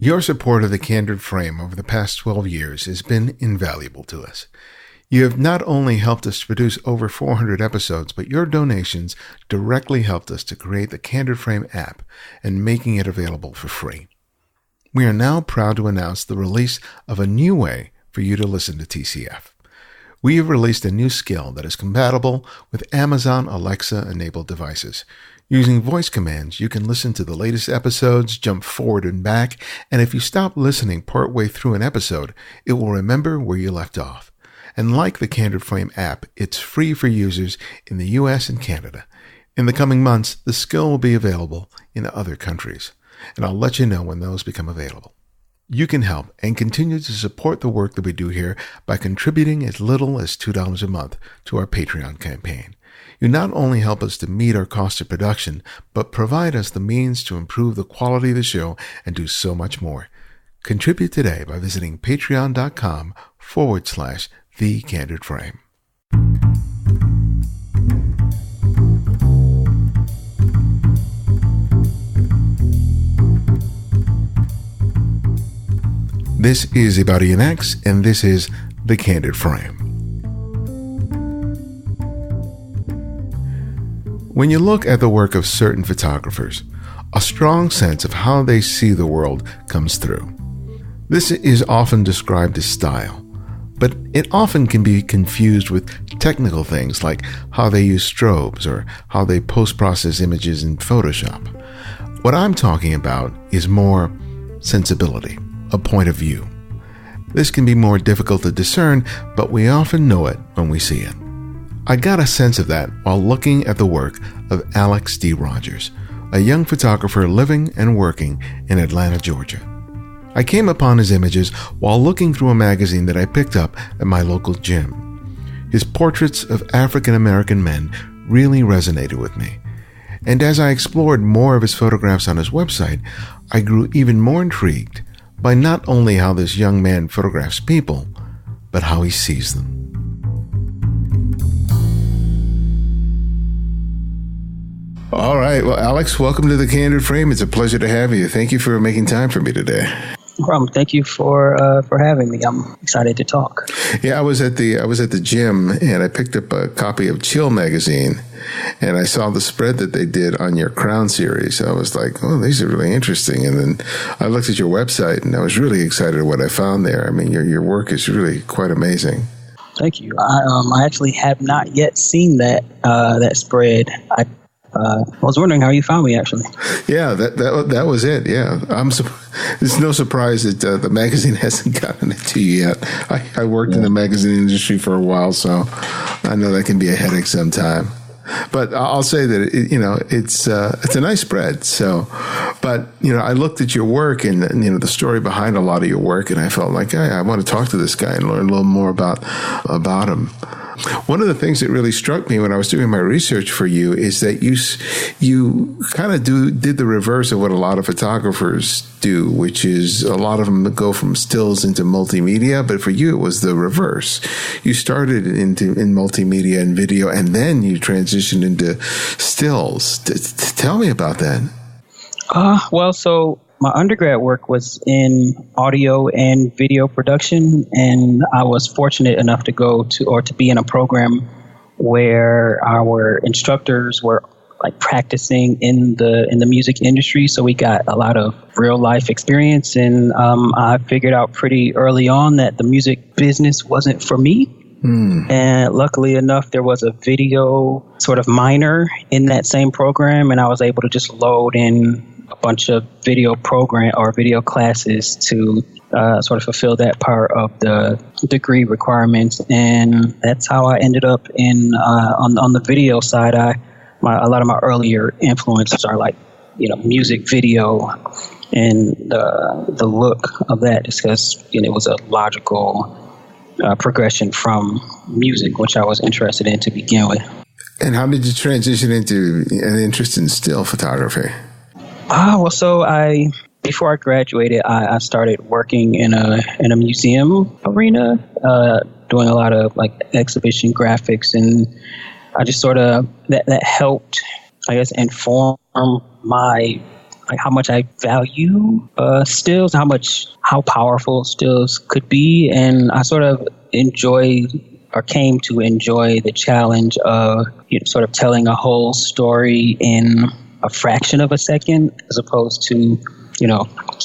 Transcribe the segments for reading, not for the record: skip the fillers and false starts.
Your support of the Candid Frame over the past 12 years has been invaluable to us. You have not only helped us produce over 400 episodes, but your donations directly helped us to create the Candid Frame app and making it available for free. We are now proud to announce the release of a new way for you to listen to TCF. We have released a new skill that is compatible with Amazon Alexa-enabled devices. Using voice commands, you can listen to the latest episodes, jump forward and back, and if you stop listening partway through an episode, it will remember where you left off. And like the Candid Frame app, it's free for users in the US and Canada. In the coming months, the skill will be available in other countries, and I'll let you know when those become available. You can help and continue to support the work that we do here by contributing as little as $2 a month to our Patreon campaign. You not only help us to meet our cost of production, but provide us the means to improve the quality of the show and do so much more. Contribute today by visiting patreon.com/The Candid Frame. This is Ibarionex, and this is The Candid Frame. When you look at the work of certain photographers, a strong sense of how they see the world comes through. This is often described as style, but it often can be confused with technical things like how they use strobes or how they post-process images in Photoshop. What I'm talking about is more sensibility, a point of view. This can be more difficult to discern, but we often know it when we see it. I got a sense of that while looking at the work of Alex D. Rogers, a young photographer living and working in Atlanta, Georgia. I came upon his images while looking through a magazine that I picked up at my local gym. His portraits of African American men really resonated with me. And as I explored more of his photographs on his website, I grew even more intrigued by not only how this young man photographs people, but how he sees them. All right. Well, Alex, welcome to the Candid Frame. It's a pleasure to have you. Thank you for making time for me today. No problem. Thank you for having me. I'm excited to talk. Yeah, I was at the gym and I picked up a copy of Chill magazine, and I saw the spread that they did on your Crown series. I was like, oh, these are really interesting. And then I looked at your website and I was really excited at what I found there. I mean, your work is really quite amazing. Thank you. I actually have not yet seen that spread. I was wondering how you found me, actually. Yeah, that was it. Yeah, it's no surprise that the magazine hasn't gotten it to you yet. I worked in the magazine industry for a while, so I know that can be a headache sometime. But I'll say that it's a nice spread. So, but I looked at your work and the story behind a lot of your work, and I felt like, hey, I want to talk to this guy and learn a little more about him. One of the things that really struck me when I was doing my research for you is that you kind of did the reverse of what a lot of photographers do, which is a lot of them go from stills into multimedia, but for you it was the reverse. You started in multimedia and video, and then you transitioned into stills. Tell me about that. So my undergrad work was in audio and video production, and I was fortunate enough to go to be in a program where our instructors were like practicing in the music industry. So we got a lot of real life experience, and I figured out pretty early on that the music business wasn't for me. And luckily enough, there was a video sort of minor in that same program, and I was able to just load in a bunch of video classes to sort of fulfill that part of the degree requirements. And that's how I ended up on the video side. A lot of my earlier influences are like, music video, and the look of that is because, it was a logical progression from music, which I was interested in to begin with. And how did you transition into an interest in still photography? Before I graduated, I started working in a museum arena, doing a lot of like exhibition graphics, and I just sort of that helped, I guess, inform my like how much I value stills, how powerful stills could be, and I sort of came to enjoy the challenge of sort of telling a whole story in a fraction of a second, as opposed to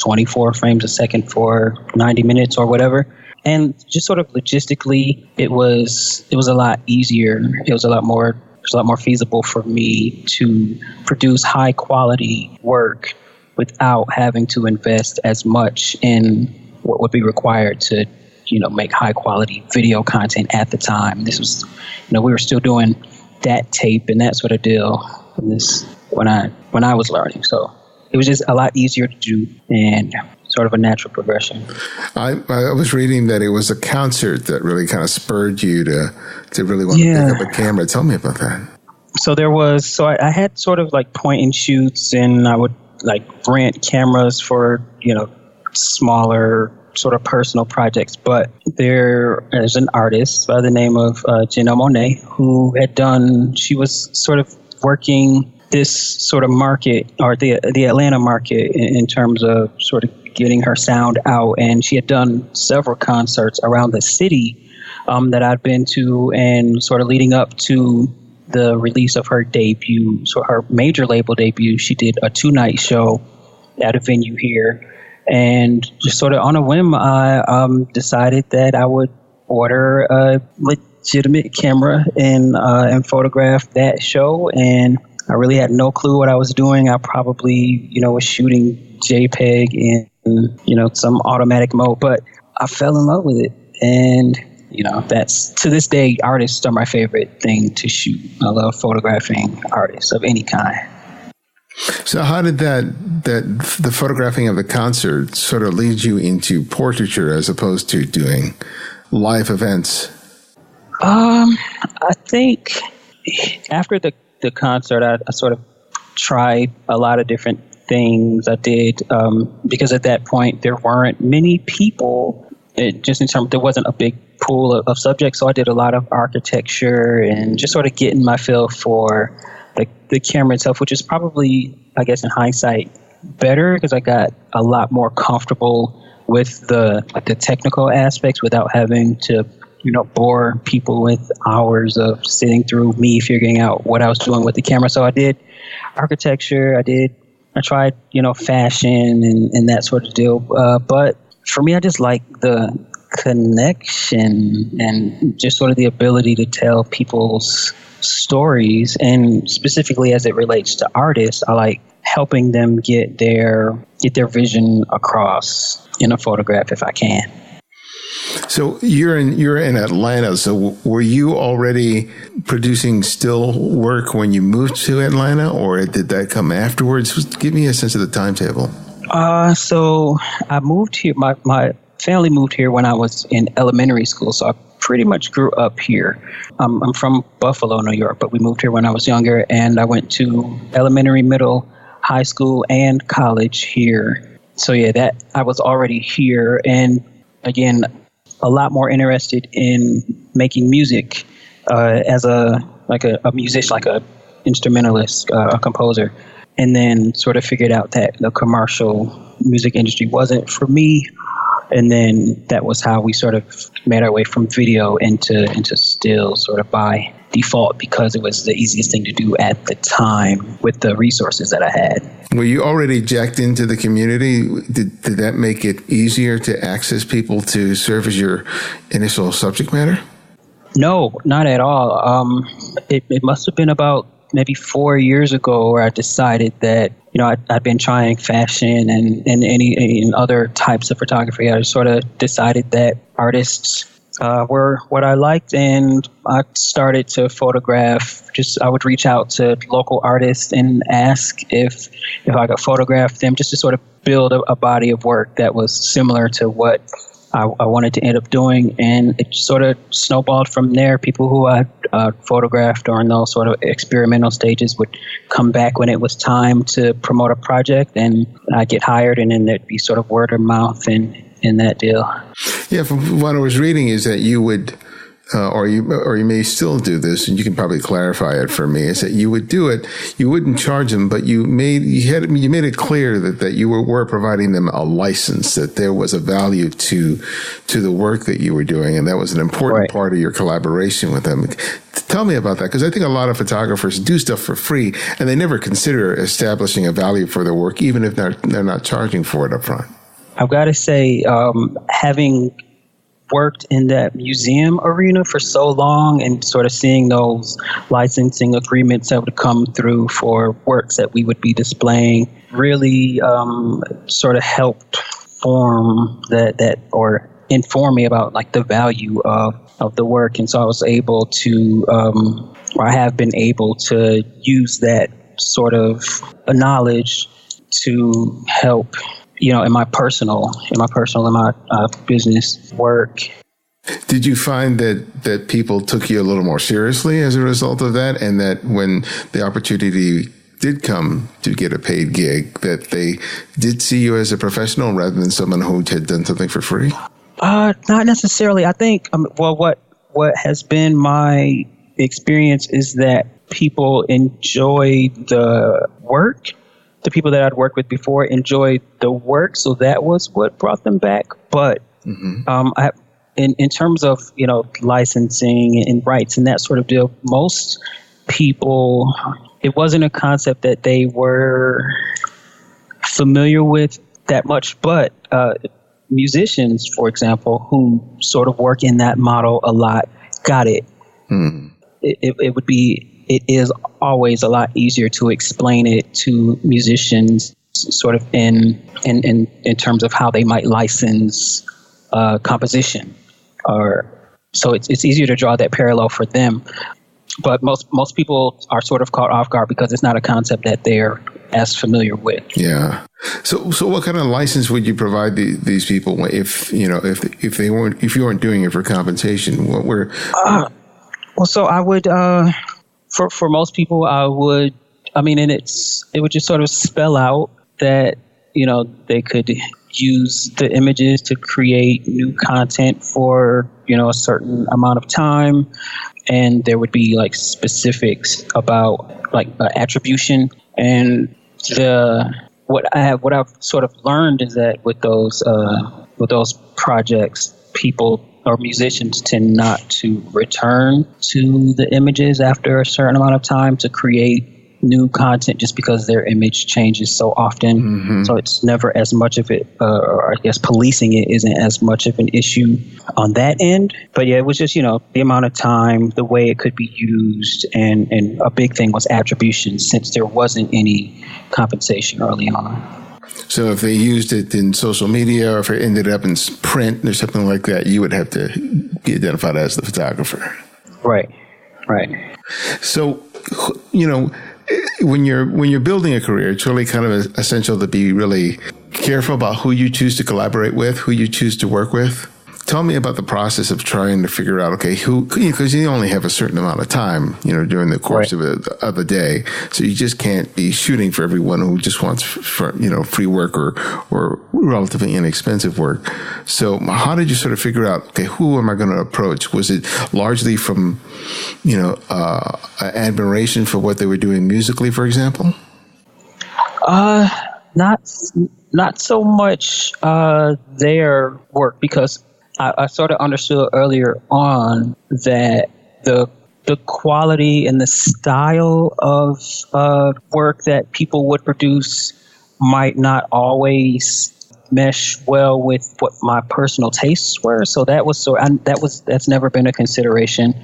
24 frames a second for 90 minutes or whatever. And just sort of logistically, it was a lot easier. It was a lot more feasible for me to produce high quality work without having to invest as much in what would be required to make high quality video content at the time. This was, we were still doing that tape and that sort of deal when I was learning. So it was just a lot easier to do and sort of a natural progression. I was reading that it was a concert that really kind of spurred you to really want to pick up a camera. Tell me about that. So I had sort of like point and shoots, and I would like rent cameras for, smaller sort of personal projects. But there is an artist by the name of Gino Monet she was sort of working this sort of market, or the Atlanta market, in terms of sort of getting her sound out. And she had done several concerts around the city that I'd been to, and sort of leading up to the release of her debut, so her major label debut, she did a 2-night show at a venue here. And just sort of on a whim, I decided that I would order a legitimate camera and photograph that show. And I really had no clue what I was doing. I probably, was shooting JPEG in, some automatic mode, but I fell in love with it. And, that's, to this day, artists are my favorite thing to shoot. I love photographing artists of any kind. So how did the photographing of the concert sort of lead you into portraiture as opposed to doing live events? I think after the concert, I sort of tried a lot of different things. I did, because at that point there weren't many people, there wasn't a big pool of subjects. So I did a lot of architecture and just sort of getting my feel for the camera itself, which is probably, I guess in hindsight, better, because I got a lot more comfortable with the technical aspects without having to bore people with hours of sitting through me figuring out what I was doing with the camera. So I did architecture. I tried, fashion and that sort of deal. But for me, I just like the connection and just sort of the ability to tell people's stories. And specifically as it relates to artists, I like helping them get their vision across in a photograph if I can. So you're in Atlanta. So were you already producing still work when you moved to Atlanta, or did that come afterwards? Just give me a sense of the timetable. So I moved here. My family moved here when I was in elementary school. So I pretty much grew up here. I'm from Buffalo, New York, but we moved here when I was younger, and I went to elementary, middle, high school, and college here. So that I was already here, and again, a lot more interested in making music as a musician, like a instrumentalist, a composer, and then sort of figured out that the commercial music industry wasn't for me. And then that was how we sort of made our way from video into still, sort of by default, because it was the easiest thing to do at the time with the resources that I had. Were you already jacked into the community? Did that make it easier to access people to serve as your initial subject matter? No, not at all. It must have been about maybe 4 years ago where I decided that, I'd been trying fashion and other types of photography. I sort of decided that artists were what I liked, and I started to photograph. I would reach out to local artists and ask if I could photograph them, just to sort of build a body of work that was similar to what I wanted to end up doing. And it sort of snowballed from there. People who I photographed during those sort of experimental stages would come back when it was time to promote a project, and I'd get hired, and then there'd be sort of word of mouth and that deal. Yeah, from what I was reading is that you would or you may still do this, and you can probably clarify it for me, is that you would do it, you wouldn't charge them, but you made it clear that you were providing them a license, that there was a value to the work that you were doing, and that was an important part of your collaboration with them. Tell me about that, because I think a lot of photographers do stuff for free, and they never consider establishing a value for their work, even if they're not charging for it up front. I've got to say, having worked in that museum arena for so long and sort of seeing those licensing agreements that would come through for works that we would be displaying really sort of helped form that or inform me about like the value of the work. And so I was able to, or I have been able to use that sort of knowledge to help, in my personal and my business work. Did you find that people took you a little more seriously as a result of that, and that when the opportunity did come to get a paid gig, that they did see you as a professional rather than someone who had done something for free? Not necessarily. I think, what has been my experience is that people enjoy the work. The people that I'd worked with before enjoyed the work, so that was what brought them back. But in terms of licensing and rights and that sort of deal, most people, it wasn't a concept that they were familiar with that much. But musicians, for example, who sort of work in that model a lot, got it. It is always a lot easier to explain it to musicians sort of in terms of how they might license composition, so it's easier to draw that parallel for them. But most people are sort of caught off guard because it's not a concept that they're as familiar with. Yeah. So what kind of license would you provide these people if you weren't doing it for compensation? What were? So I would. For most people, it would just sort of spell out that, they could use the images to create new content for, a certain amount of time. And there would be like specifics about like attribution. And what I've sort of learned is that with those projects, people or musicians tend not to return to the images after a certain amount of time to create new content, just because their image changes so often. So it's never as much of it, or I guess policing it isn't as much of an issue on that end. But yeah, it was just, the amount of time, the way it could be used, and a big thing was attribution, since there wasn't any compensation early on. So if they used it in social media, or if it ended up in print or something like that, you would have to be identified as the photographer. Right. So, when you're building a career, it's really kind of essential to be really careful about who you choose to collaborate with, who you choose to work with. Tell me about the process of trying to figure out, okay, because you only have a certain amount of time, during the course of a day. So you just can't be shooting for everyone who just wants, free work or relatively inexpensive work. So how did you sort of figure out, okay, who am I going to approach? Was it largely from, admiration for what they were doing musically, for example? Not so much their work, because I sort of understood earlier on that the quality and the style of work that people would produce might not always mesh well with what my personal tastes were. So that's never been a consideration.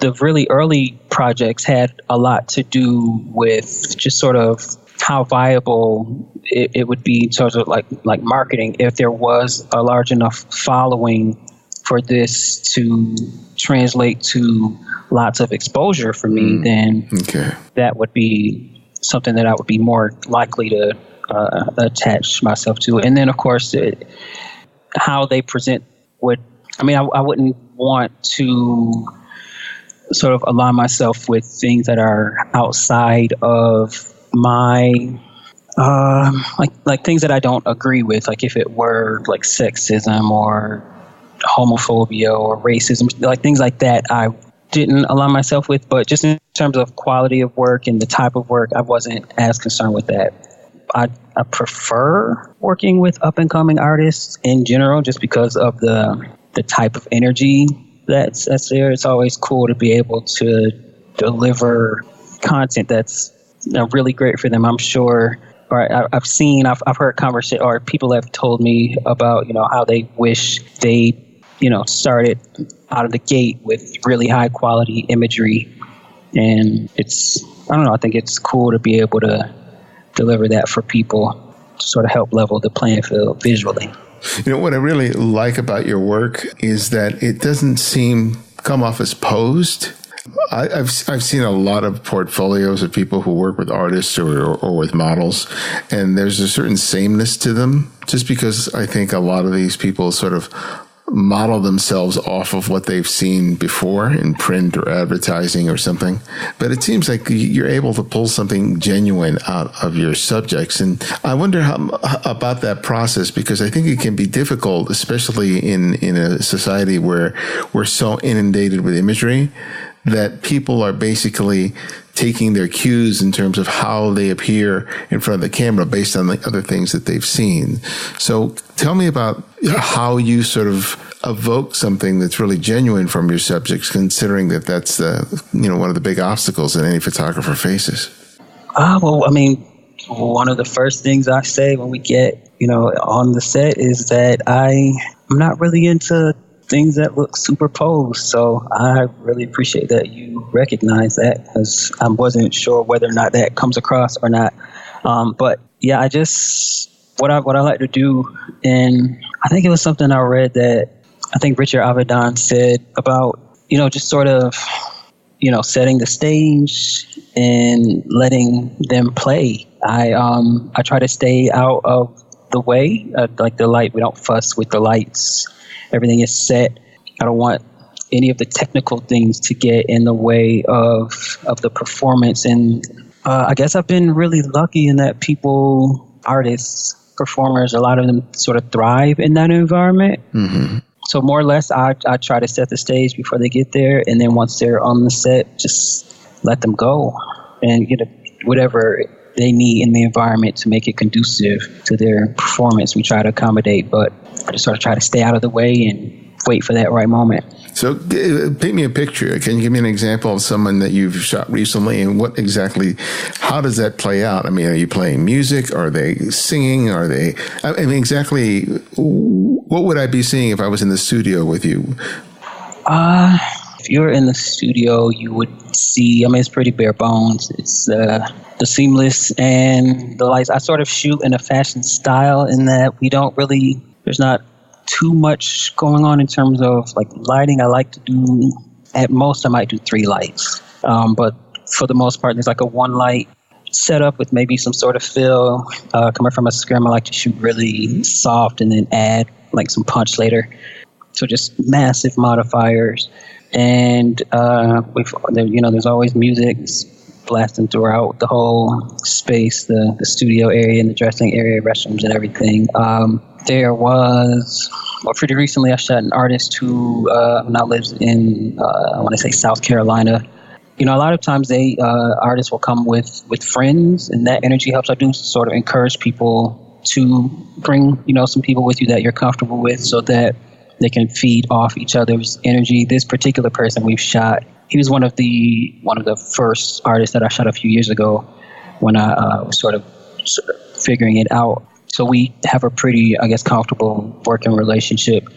The really early projects had a lot to do with just sort of how viable it would be in terms of like marketing. If there was a large enough following for this to translate to lots of exposure for me, then that would be something that I would be more likely to attach myself to. And then, of course, how they present I wouldn't want to sort of align myself with things that are outside of my like things that I don't agree with, like if it were like sexism or homophobia or racism, like things like that. I didn't align myself with, but just in terms of quality of work and the type of work, I wasn't as concerned with that. I prefer working with up-and-coming artists in general, just because of the type of energy that's there. It's always cool to be able to deliver content that's really great for them. I'm sure, or I've heard conversation, or people have told me about, how they wish they, started out of the gate with really high quality imagery. And I think it's cool to be able to deliver that for people to sort of help level the playing field visually. What I really like about your work is that it doesn't come off as posed. I've seen a lot of portfolios of people who work with artists or with models, and there's a certain sameness to them, just because I think a lot of these people sort of model themselves off of what they've seen before in print or advertising or something. But it seems like you're able to pull something genuine out of your subjects. And I wonder about that process, because I think it can be difficult, especially in a society where we're so inundated with imagery, that people are basically taking their cues in terms of how they appear in front of the camera based on the other things that they've seen. So tell me about how you sort of evoke something that's really genuine from your subjects, considering that that's one of the big obstacles that any photographer faces. One of the first things I say when we get, on the set is that I'm not really into things that look superposed. So I really appreciate that you recognize that, because I wasn't sure whether or not that comes across or not. But yeah, what I like to do, and I think it was something I read that I think Richard Avedon said about, just sort of, setting the stage and letting them play. I try to stay out of the way, like the light. We don't fuss with the lights. Everything is set. I don't want any of the technical things to get in the way of the performance. And I guess I've been really lucky in that artists, performers, a lot of them sort of thrive in that environment. Mm-hmm. So more or less, I try to set the stage before they get there. And then once they're on the set, just let them go and get whatever they need in the environment to make it conducive to their performance. We try to accommodate, but I just sort of try to stay out of the way and wait for that right moment. So paint me a picture. Can you give me an example of someone that you've shot recently, and how does that play out? I mean, are you playing music? Are they singing? Exactly what would I be seeing if I was in the studio with you? If you were in the studio, you would see, it's pretty bare bones. It's the seamless and the lights. I sort of shoot in a fashion style in that there's not too much going on in terms of like lighting. I like to do, at most, I might do 3 lights. But for the most part, there's like a 1 light setup with maybe some sort of fill. Coming from a scrim, I like to shoot really soft and then add like some punch later. So just massive modifiers. And there's always music blasting throughout the whole space, the studio area and the dressing area, restrooms and everything. There was, pretty recently I shot an artist who now lives in, I want to say South Carolina. A lot of times artists will come with friends, and that energy helps. I do sort of encourage people to bring, some people with you that you're comfortable with, so that they can feed off each other's energy. This particular person we've shot, he was one of the first artists that I shot a few years ago when I was sort of figuring it out. So we have a pretty, comfortable working relationship.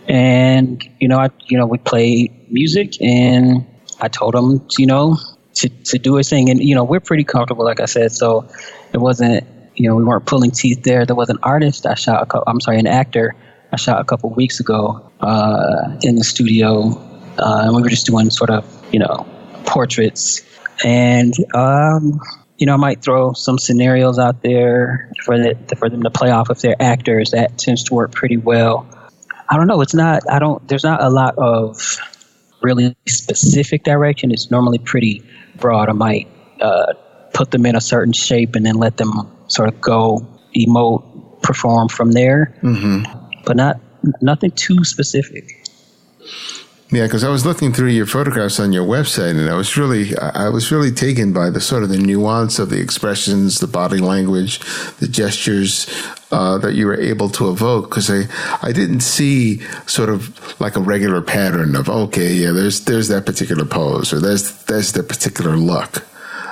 And, we play music, and I told him, to do his thing. And, we're pretty comfortable, like I said. So it wasn't, we weren't pulling teeth there. There was an artist an actor I shot a couple weeks ago in the studio. And we were just doing sort of, portraits. And, I might throw some scenarios out there for them to play off if they're actors. That tends to work pretty well. I don't know. There's not a lot of really specific direction. It's normally pretty broad. I might put them in a certain shape and then let them sort of go emote, perform from there. Mm-hmm. But not nothing too specific. Yeah, because I was looking through your photographs on your website, and I was really taken by the sort of the nuance of the expressions, the body language, the gestures that you were able to evoke. Because I didn't see sort of like a regular pattern of, okay, yeah, there's that particular pose, or there's that particular look.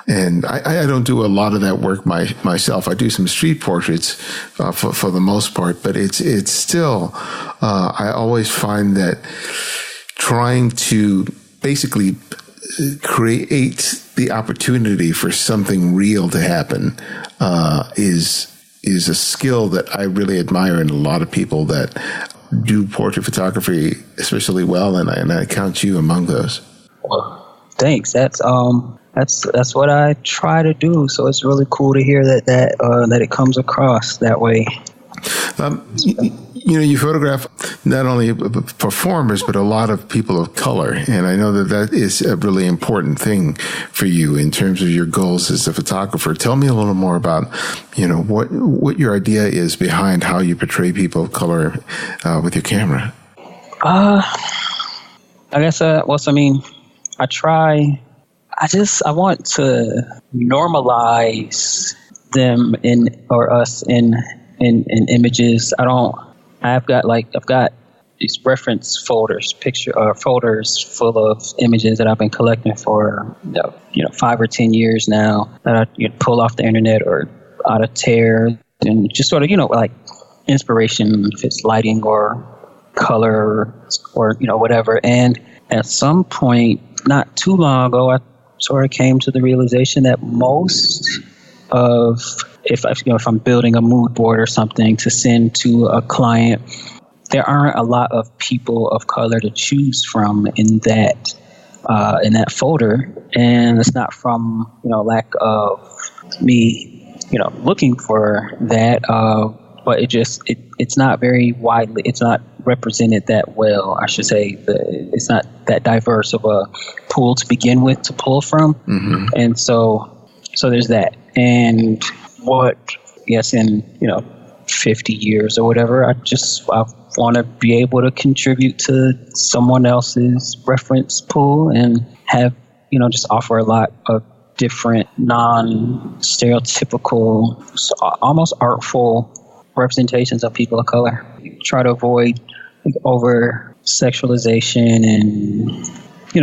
And I don't do a lot of that work myself. I do some street portraits for the most part, but it's still I always find that trying to basically create the opportunity for something real to happen is a skill that I really admire in a lot of people that do portrait photography especially well, and I count you among those. Well, thanks. That's what I try to do. So it's really cool to hear that it comes across that way. You photograph not only performers, but a lot of people of color. And I know that is a really important thing for you in terms of your goals as a photographer. Tell me a little more about, what your idea is behind how you portray people of color with your camera. I guess, I want to normalize them us in images. I've got these reference folders, folders full of images that I've been collecting for 5 or 10 years now, that I pull off the internet or out of tear, and just sort of like inspiration, if it's lighting or color or whatever. And at some point, not too long ago, I sort of came to the realization that most of, if I'm building a mood board or something to send to a client, there aren't a lot of people of color to choose from in that folder. And it's not from lack of me looking for that, but it's not very widely, it's not represented that well, I should say. It's not that diverse of a pool to begin with to pull from. Mm-hmm. And so there's that. And in 50 years or whatever, I want to be able to contribute to someone else's reference pool and have just offer a lot of different non-stereotypical, almost artful representations of people of color. Try to avoid over sexualization and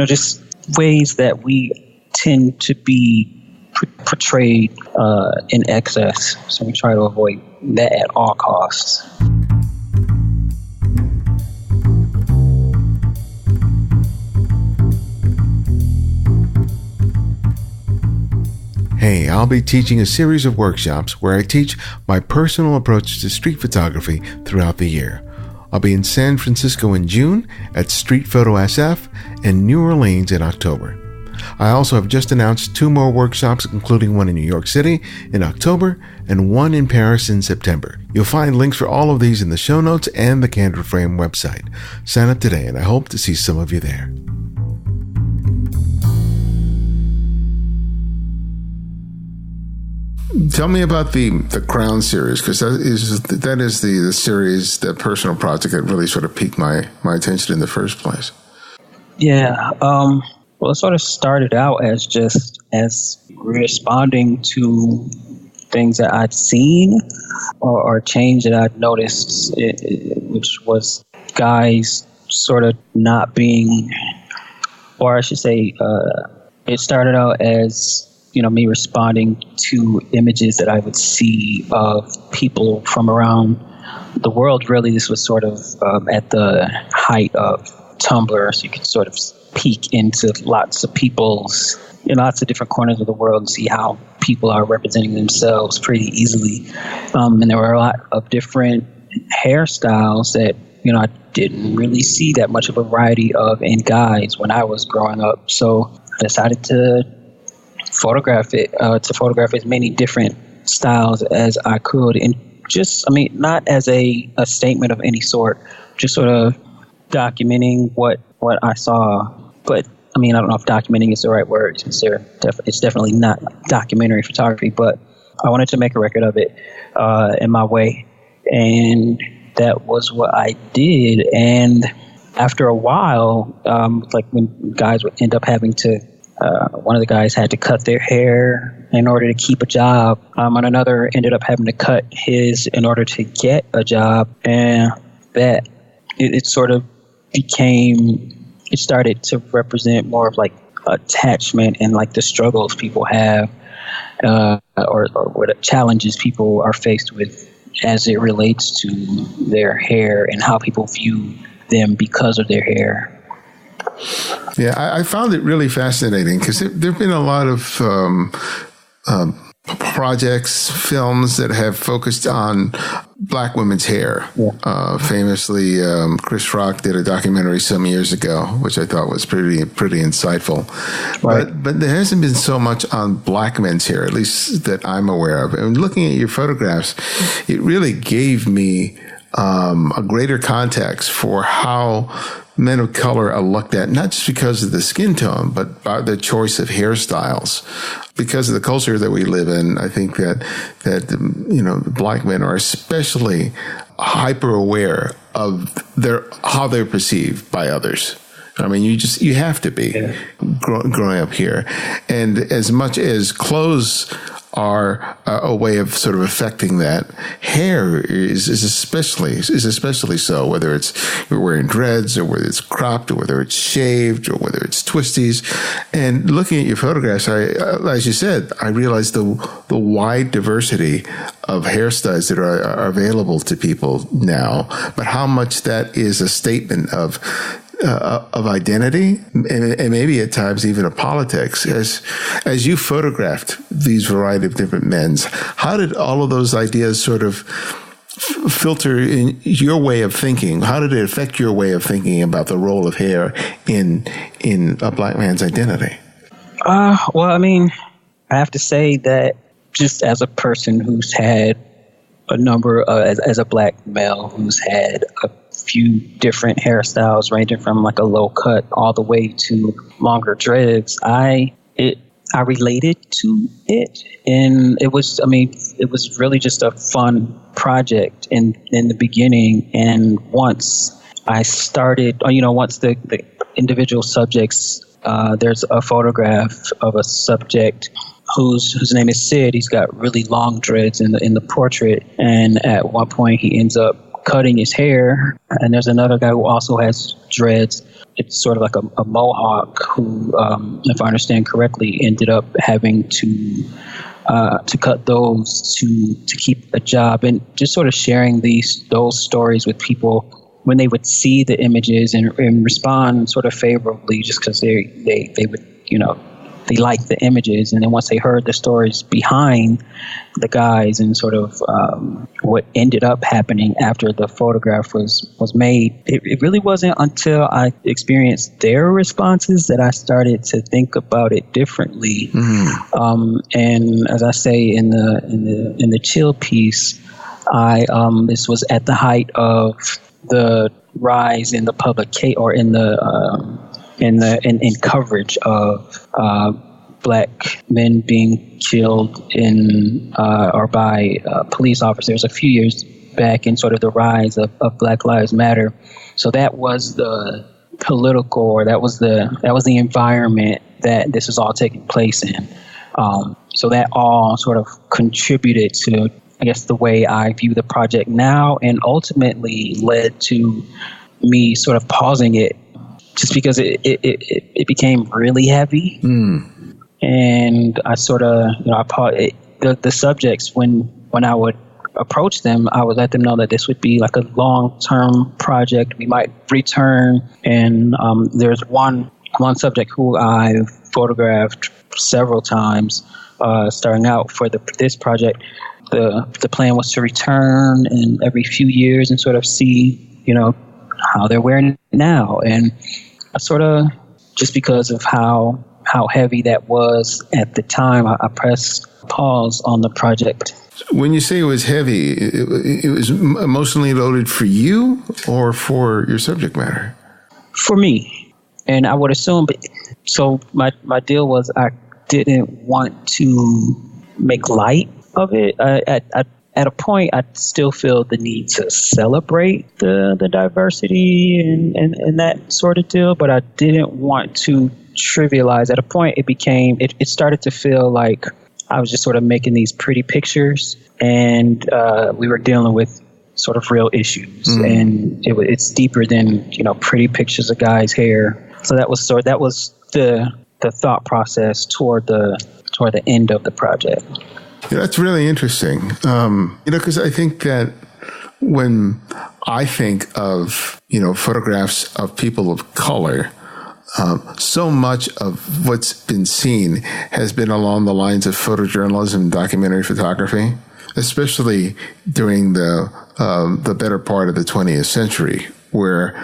just ways that we tend to be portrayed in excess. So we try to avoid that at all costs. Hey, I'll be teaching a series of workshops where I teach my personal approach to street photography throughout the year. I'll be in San Francisco in June, at StreetFoto SF, and New Orleans in October. I also have just announced 2 more workshops, including one in New York City in October and one in Paris in September. You'll find links for all of these in the show notes and the Candid Frame website. Sign up today, and I hope to see some of you there. Tell me about the Crown series, because that is the series, that personal project that really sort of piqued my attention in the first place. Yeah, well, it sort of started out as responding to things that I'd seen or change that I'd noticed, which was guys sort of not being, or I should say, it started out as me responding to images that I would see of people from around the world. Really, this was sort of at the height of Tumblr, so you could sort of peek into lots of people's, lots of different corners of the world and see how people are representing themselves pretty easily. And there were a lot of different hairstyles that, I didn't really see that much of a variety of in guys when I was growing up. So I decided to photograph as many different styles as I could, and not as a statement of any sort, just sort of documenting what I saw. But I don't know if documenting is the right word. It's definitely not documentary photography, but I wanted to make a record of it in my way. And that was what I did. And after a while, like when guys would end up having to, one of the guys had to cut their hair in order to keep a job, and another ended up having to cut his in order to get a job. And that it sort of it started to represent more of like attachment and like the struggles people have, or what challenges people are faced with as it relates to their hair and how people view them because of their hair. Yeah, I found it really fascinating because there have been a lot of projects, films that have focused on Black women's hair. Yeah. Famously, Chris Rock did a documentary some years ago, which I thought was pretty insightful. Right. But there hasn't been so much on Black men's hair, at least that I'm aware of. And looking at your photographs, it really gave me a greater context for how men of color are looked at, not just because of the skin tone, but by the choice of hairstyles. Because of the culture that we live in, I think that Black men are especially hyper aware of how they're perceived by others. I mean, you have to be growing up here. And as much as clothes are a way of sort of affecting that, hair is especially so, whether it's you're wearing dreads or whether it's cropped or whether it's shaved or whether it's twisties. And looking at your photographs, as you said, I realized the wide diversity of hairstyles that are available to people now, but how much that is a statement of identity and maybe at times even of politics. As you photographed these variety of different men's, how did all of those ideas sort of filter in your way of thinking? How did it affect your way of thinking about the role of hair in a Black man's identity? Well, I mean, I have to say that just as a person who's had a number as a Black male who's had a few different hairstyles ranging from like a low cut all the way to longer dreads, I related to it, and it was really just a fun project in the beginning. And once I started, once the individual subjects, there's a photograph of a subject whose name is Sid. He's got really long dreads in the portrait, and at one point he ends up cutting his hair. And there's another guy who also has dreads. It's sort of like a mohawk who, if I understand correctly, ended up having to cut those to keep a job, and just sort of sharing those stories with people when they would see the images and respond sort of favorably, just because they would, they liked the images. And then once they heard the stories behind the guys and sort of what ended up happening after the photograph was made, it really wasn't until I experienced their responses that I started to think about it differently. Mm-hmm. And as I say in the chill piece, this was at the height of the rise in the public or in coverage of Black men being killed or by police officers a few years back, in sort of the rise of Black Lives Matter. So that was the political, or that was the environment that this is all taking place in. So that all sort of contributed to, I guess, the way I view the project now, and ultimately led to me sort of pausing it, just because it became really heavy. And I sort of, I paused the subjects when I would approach them, I would let them know that this would be like a long-term project. We might return. And there's one subject who I've photographed several times, starting out for this project. The plan was to return in every few years and sort of see, how they're wearing it now. And I sort of, just because of how heavy that was at the time, I pressed pause on the project. When you say it was heavy, it was emotionally loaded for you or for your subject matter? For me. And I would assume, so my deal was I didn't want to make light of it. at a point, I still feel the need to celebrate the diversity and that sort of deal, but I didn't want to trivialize. At a point, it started to feel like I was just sort of making these pretty pictures, and we were dealing with sort of real issues, and it's deeper than pretty pictures of guys' hair. So that was the thought process toward the end of the project. Yeah, that's really interesting. Because I think that when I think of photographs of people of color, so much of what's been seen has been along the lines of photojournalism, documentary photography, especially during the better part of the 20th century, where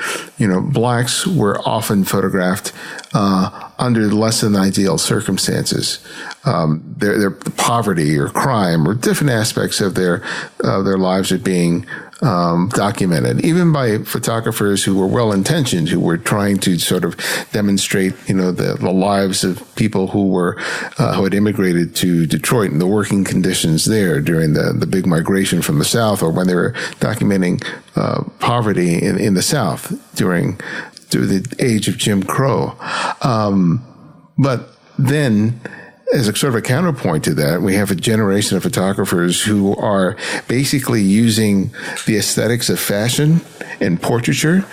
blacks were often photographed under less than ideal circumstances. Their poverty or crime or different aspects of their lives are being documented, even by photographers who were well-intentioned, who were trying to sort of demonstrate, the lives of people who had immigrated to Detroit and the working conditions there during the big migration from the South, or when they were documenting poverty in the South during the age of Jim Crow. But then, as a sort of a counterpoint to that, we have a generation of photographers who are basically using the aesthetics of fashion and portraiture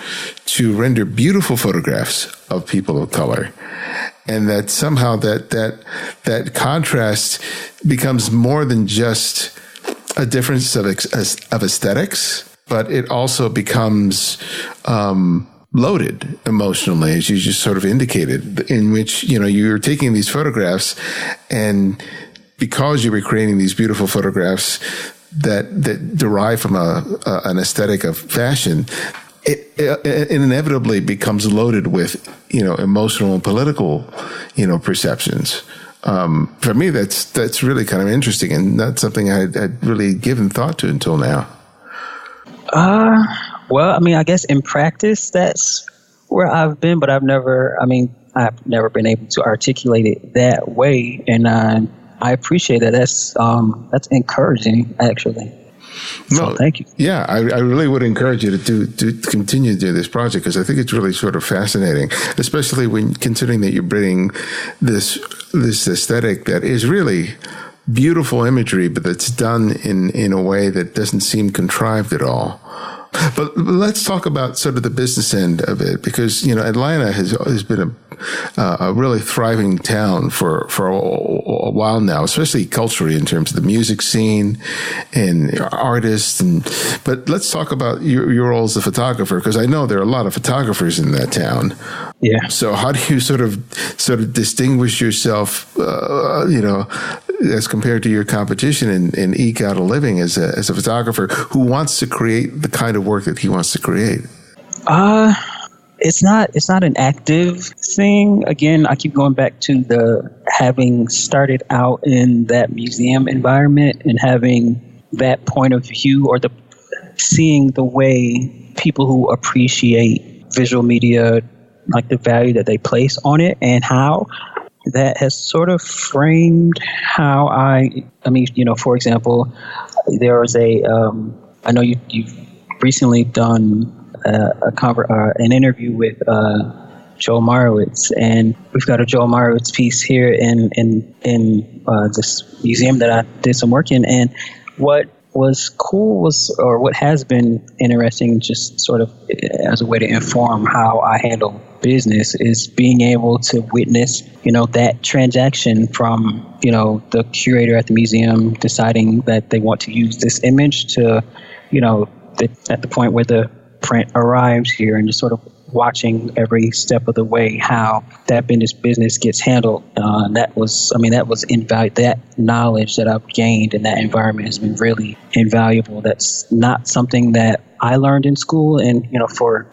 to render beautiful photographs of people of color. And that somehow that contrast becomes more than just a difference of aesthetics, but it also becomes loaded emotionally, as you just sort of indicated, in which, you're taking these photographs, and because you were creating these beautiful photographs that derive from an aesthetic of fashion, it inevitably becomes loaded with, emotional and political, perceptions. For me, that's really kind of interesting, and not something I'd really given thought to until now. Well, I guess in practice, that's where I've been, but I've never been able to articulate it that way. And I appreciate that. That's encouraging, actually. So thank you. Yeah, I really would encourage you to continue to do this project, because I think it's really sort of fascinating, especially when considering that you're bringing this aesthetic that is really beautiful imagery, but that's done in a way that doesn't seem contrived at all. But let's talk about sort of the business end of it, because, Atlanta has been a really thriving town for a while now, especially culturally in terms of the music scene and artists. But let's talk about your role as a photographer, because I know there are a lot of photographers in that town. Yeah. So how do you sort of distinguish yourself, as compared to your competition and eke out a living as a photographer who wants to create the kind of work that he wants to create? It's not an active thing. Again, I keep going back to the having started out in that museum environment and having that point of view, or seeing the way people who appreciate visual media, like the value that they place on it, and how that has sort of framed how for example, there was I know you've recently done an interview with Joe Meyerowitz, and we've got a Joe Meyerowitz piece here in this museum that I did some work in. And what was cool or what has been interesting, just sort of as a way to inform how I handle business, is being able to witness, that transaction from, the curator at the museum deciding that they want to use this image to, at the point where the print arrives here, and just sort of watching every step of the way how that business gets handled. That was invaluable. That knowledge that I've gained in that environment has been really invaluable. That's not something that I learned in school, and for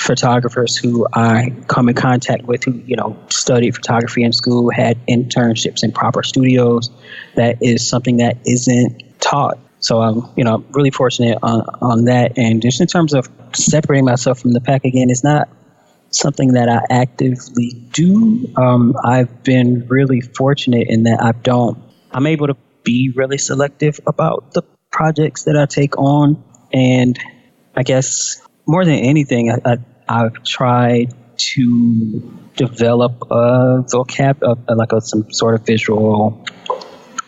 photographers who I come in contact with who studied photography in school, had internships in proper studios, that is something that isn't taught. So I'm really fortunate on that. And just in terms of separating myself from the pack, again, it's not something that I actively do. I've been really fortunate in that I'm able to be really selective about the projects that I take on. And I guess more than anything, I've tried to develop a some sort of visual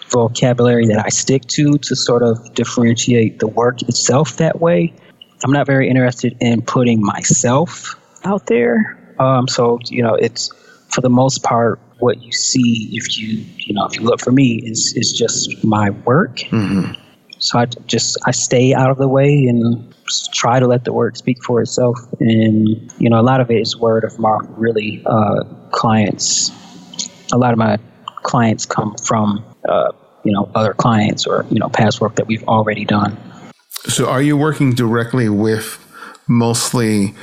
vocabulary that I stick to sort of differentiate the work itself that way. I'm not very interested in putting myself out there. So, it's for the most part, what you see if you look for me is just my work. Mm-hmm. So I stay out of the way and try to let the work speak for itself. And, a lot of it is word of mouth, really. Clients, a lot of my clients come from, other clients or, past work that we've already done. So are you working directly with mostly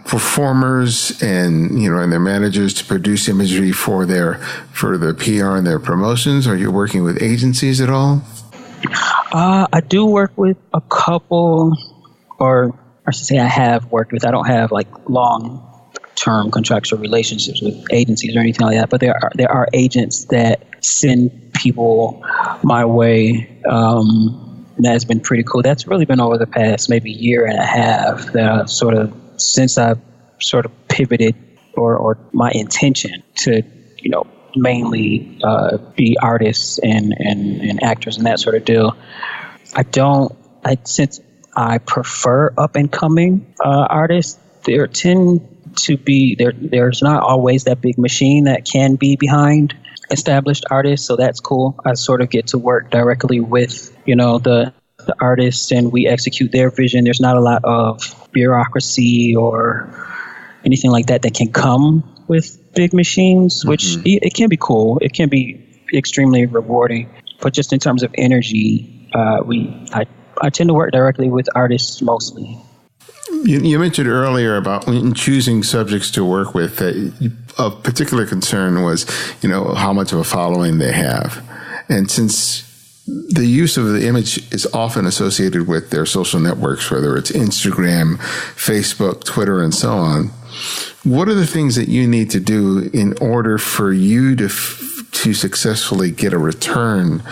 performers and and their managers to produce imagery for their PR and their promotions? Are you working with agencies at all? I do work with a couple, or I should say I have worked with. I don't have like long-term contractual relationships with agencies or anything like that, but there are agents that send people my way. That's been pretty cool. That's really been over the past maybe year and a half that since I've sort of pivoted or my intention to, mainly be artists and actors and that sort of deal. Since I prefer up and coming artists, there tend to be, there's not always that big machine that can be behind established artists, so that's cool. I sort of get to work directly with, the artists, and we execute their vision. There's not a lot of bureaucracy or anything like that can come with big machines, which it can be cool. It can be extremely rewarding, but just in terms of energy, I tend to work directly with artists mostly. You mentioned earlier about when choosing subjects to work with that of particular concern was, how much of a following they have. And since the use of the image is often associated with their social networks, whether it's Instagram, Facebook, Twitter, and so on, what are the things that you need to do in order for you to successfully get a return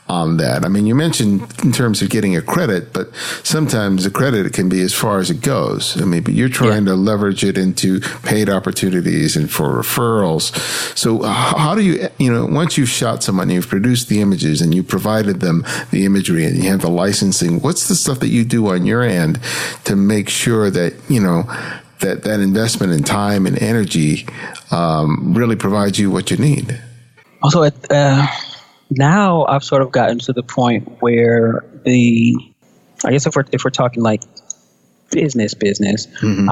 on that? I mean, you mentioned in terms of getting a credit, but sometimes the credit can be as far as it goes. I mean, but you're trying to leverage it into paid opportunities and for referrals. So how do you, once you've shot someone, you've produced the images and you provided them the imagery and you have the licensing, what's the stuff that you do on your end to make sure that, that investment in time and energy really provides you what you need? Also, now I've sort of gotten to the point where I guess if we're talking like business,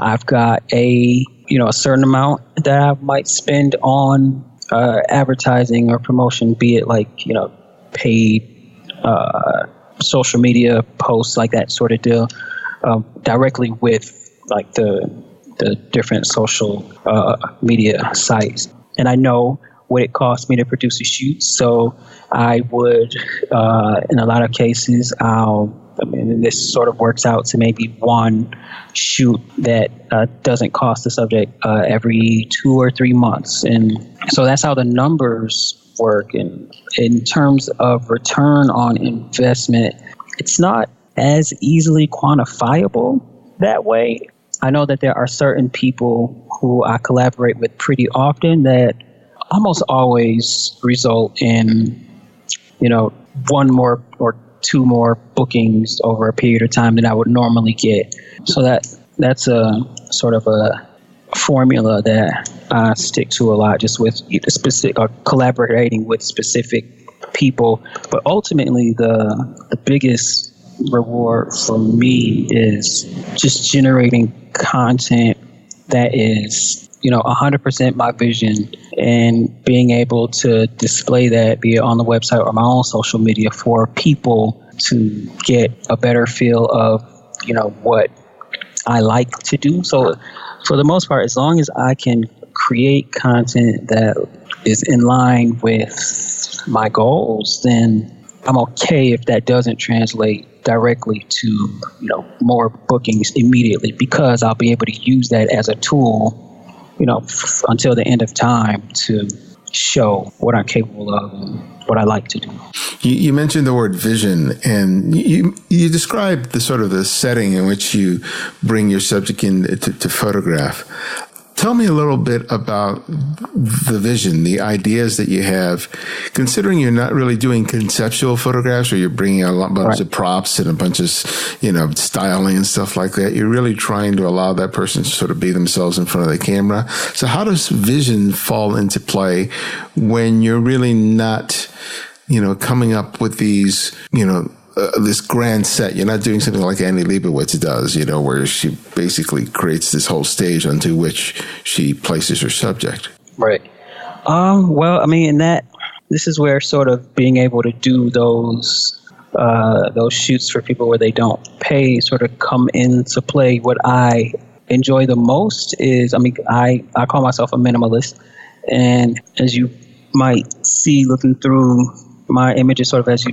I've got a certain amount that I might spend on advertising or promotion, be it like, paid social media posts, like that sort of deal, directly with like the different social media sites. And I know what it costs me to produce a shoot. So I would, in a lot of cases, this sort of works out to maybe one shoot that doesn't cost the subject every 2 or 3 months. And so that's how the numbers work. And in terms of return on investment, it's not as easily quantifiable that way. I know that there are certain people who I collaborate with pretty often that almost always result in, one more or 2 more bookings over a period of time than I would normally get. So that's a sort of a formula that I stick to a lot, just with specific or collaborating with specific people. But ultimately, the biggest reward for me is just generating content that is 100% my vision, and being able to display that, be it on the website or my own social media, for people to get a better feel of, what I like to do. So for the most part, as long as I can create content that is in line with my goals, then I'm okay if that doesn't translate directly to, more bookings immediately, because I'll be able to use that as a tool until the end of time to show what I'm capable of and what I like to do. You mentioned the word vision, and you described the sort of the setting in which you bring your subject in to photograph. Tell me a little bit about the vision, the ideas that you have, considering you're not really doing conceptual photographs where you're bringing a bunch of props and a bunch of, styling and stuff like that. You're really trying to allow that person to sort of be themselves in front of the camera. So how does vision fall into play when you're really not, coming up with these, this grand set? You're not doing something like Annie Leibovitz does, where she basically creates this whole stage onto which she places her subject. Right. Well, I mean, this is where sort of being able to do those shoots for people where they don't pay sort of come into play. What I enjoy the most is, I call myself a minimalist, and as you might see looking through my images, sort of as you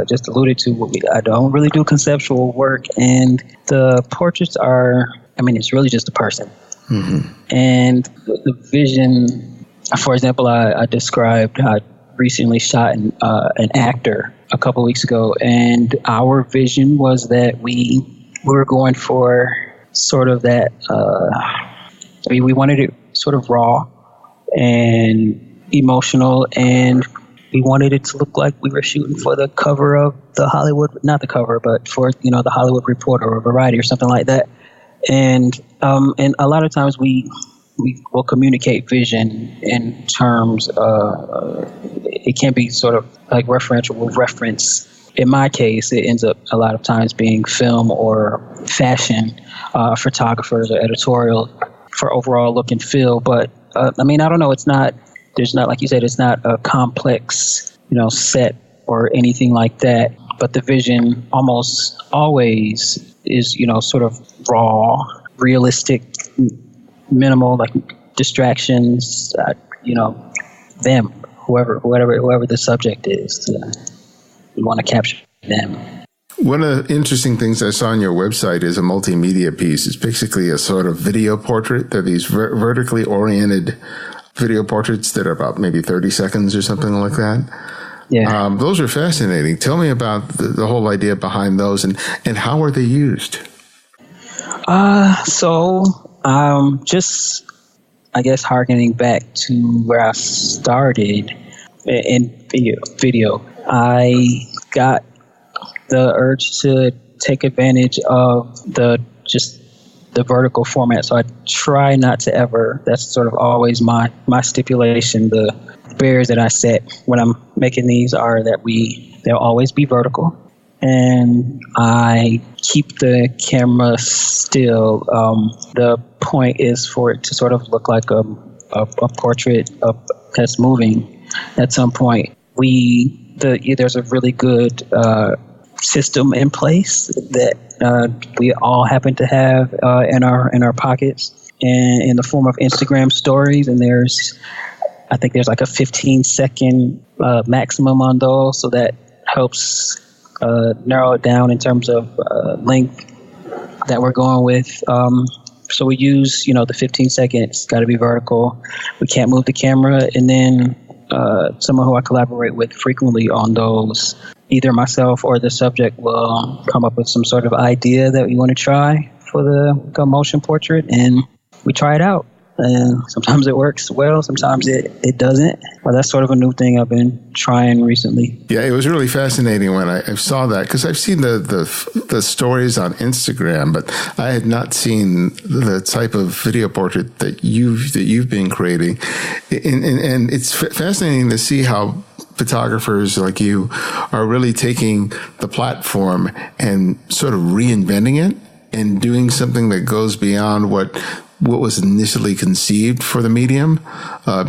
just alluded to, I don't really do conceptual work, and the portraits are, it's really just a person. Mm-hmm. And the vision, for example, I described, I recently shot an actor a couple weeks ago, and our vision was that we were going for sort of that, we wanted it sort of raw and emotional, and we wanted it to look like we were shooting for the cover of the Hollywood, not the cover, but for, the Hollywood Reporter or Variety or something like that. And a lot of times we will communicate vision in terms it can be sort of like referential with reference. In my case, it ends up a lot of times being film or fashion, photographers or editorial for overall look and feel. But I don't know, there's not, like you said, it's not a complex, set or anything like that. But the vision almost always is, sort of raw, realistic, minimal, like distractions, them, whoever the subject is, you want to capture them. One of the interesting things I saw on your website is a multimedia piece. It's basically a sort of video portrait. They're these vertically oriented video portraits that are about maybe 30 seconds or something like that. Yeah. Those are fascinating. Tell me about the whole idea behind those and how are they used? Just, I guess, harkening back to where I started in video, I got the urge to take advantage of the vertical format. So I try not to ever, that's sort of always my stipulation. The barriers that I set when I'm making these are that they'll always be vertical. And I keep the camera still. The point is for it to sort of look like a portrait that's moving at some point. There's a really good system in place that we all happen to have in our pockets, and in the form of Instagram stories. And I think there's like a 15-second maximum on those, so that helps narrow it down in terms of length that we're going with. So we use, the 15 seconds, got to be vertical. We can't move the camera. And then someone who I collaborate with frequently on those, either myself or the subject will come up with some sort of idea that we want to try for the motion portrait, and we try it out. And sometimes it works well, sometimes it doesn't. But that's sort of a new thing I've been trying recently. Yeah, it was really fascinating when I saw that, because I've seen the stories on Instagram, but I had not seen the type of video portrait that you've been creating. And it's fascinating to see how photographers like you are really taking the platform and sort of reinventing it and doing something that goes beyond what was initially conceived for the medium.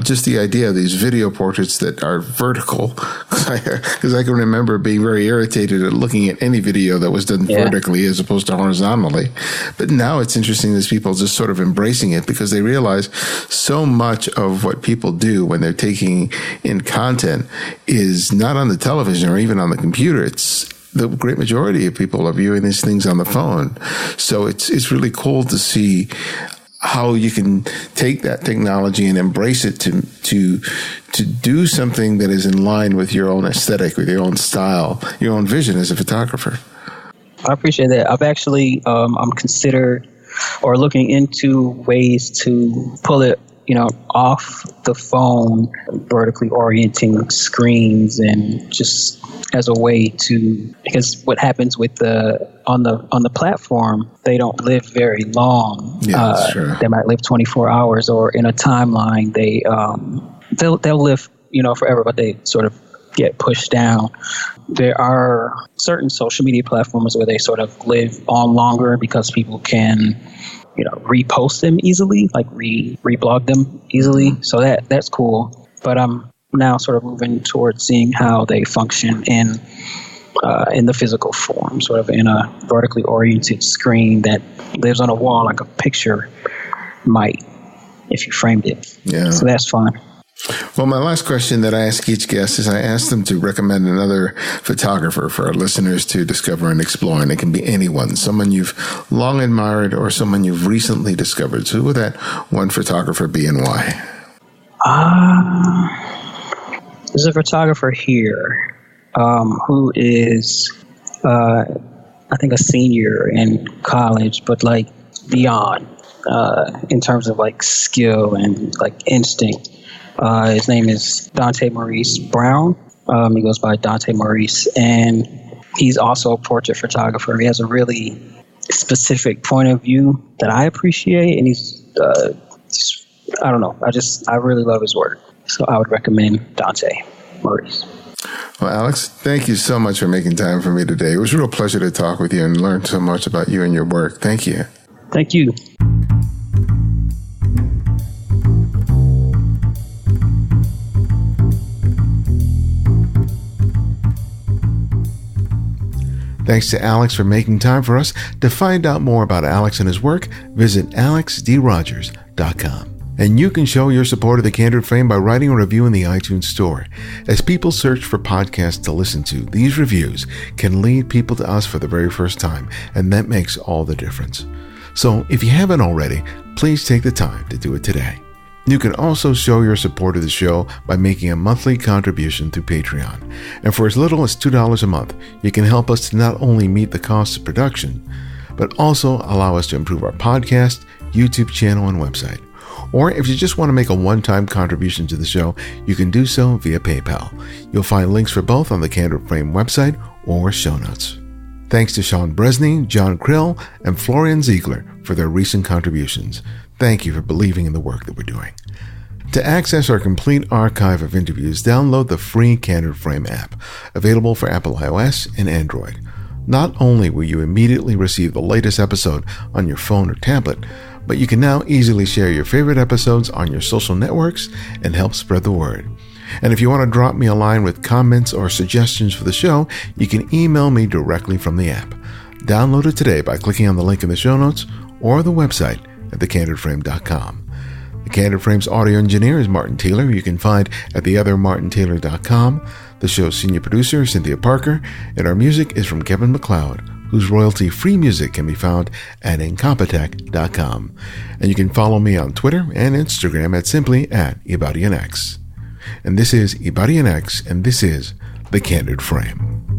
Just the idea of these video portraits that are vertical, because I can remember being very irritated at looking at any video that was done vertically as opposed to horizontally. But now it's interesting as people just sort of embracing it, because they realize so much of what people do when they're taking in content is not on the television or even on the computer. It's the great majority of people are viewing these things on the phone. So it's really cool to see how you can take that technology and embrace it to do something that is in line with your own aesthetic, with your own style, your own vision as a photographer. I appreciate that. I've actually, I'm considered or looking into ways to pull it, off the phone, vertically orienting screens, and just as a way to, because what happens with on the platform, they don't live very long. Yeah, sure. They might live 24 hours, or in a timeline, they'll live, forever, but they sort of get pushed down. There are certain social media platforms where they sort of live on longer because people can, repost them easily, like reblog them easily. So that's cool. But I'm now sort of moving towards seeing how they function in the physical form, sort of in a vertically oriented screen that lives on a wall like a picture might if you framed it. Yeah. So that's fun. Well, my last question that I ask each guest is I ask them to recommend another photographer for our listeners to discover and explore. And it can be anyone, someone you've long admired or someone you've recently discovered. So who would that one photographer be and why? There's a photographer here who is, I think, a senior in college, but like beyond in terms of like skill and like instinct. His name is Donte Maurice Brown. He goes by Donte Maurice, and he's also a portrait photographer. He has a really specific point of view that I appreciate, and he's, I don't know, I really love his work. So I would recommend Donte Maurice. Well, Alex, thank you so much for making time for me today. It was a real pleasure to talk with you and learn so much about you and your work. Thank you. Thank you. Thanks to Alex for making time for us. To find out more about Alex and his work, visit alexdrogers.com. And you can show your support of the Candid Frame by writing a review in the iTunes Store. As people search for podcasts to listen to, these reviews can lead people to us for the very first time, and that makes all the difference. So if you haven't already, please take the time to do it today. You can also show your support of the show by making a monthly contribution through Patreon. And for as little as $2 a month, you can help us to not only meet the costs of production, but also allow us to improve our podcast, YouTube channel, and website. Or if you just want to make a one-time contribution to the show, you can do so via PayPal. You'll find links for both on the Candid Frame website or show notes. Thanks to Sean Bresney, John Krill, and Florian Ziegler for their recent contributions. Thank you for believing in the work that we're doing. To access our complete archive of interviews, download the free Candid Frame app, available for Apple iOS and Android. Not only will you immediately receive the latest episode on your phone or tablet, but you can now easily share your favorite episodes on your social networks and help spread the word. And if you want to drop me a line with comments or suggestions for the show, you can email me directly from the app. Download it today by clicking on the link in the show notes or the website at thecandidframe.com. The Candid Frame's audio engineer is Martin Taylor, who you can find at theothermartintaylor.com. The show's senior producer is Cynthia Parker, and our music is from Kevin MacLeod, whose royalty-free music can be found at incompetech.com. And you can follow me on Twitter and Instagram at simply @Ibarionex. And this is Ibarionex, and this is The Candid Frame.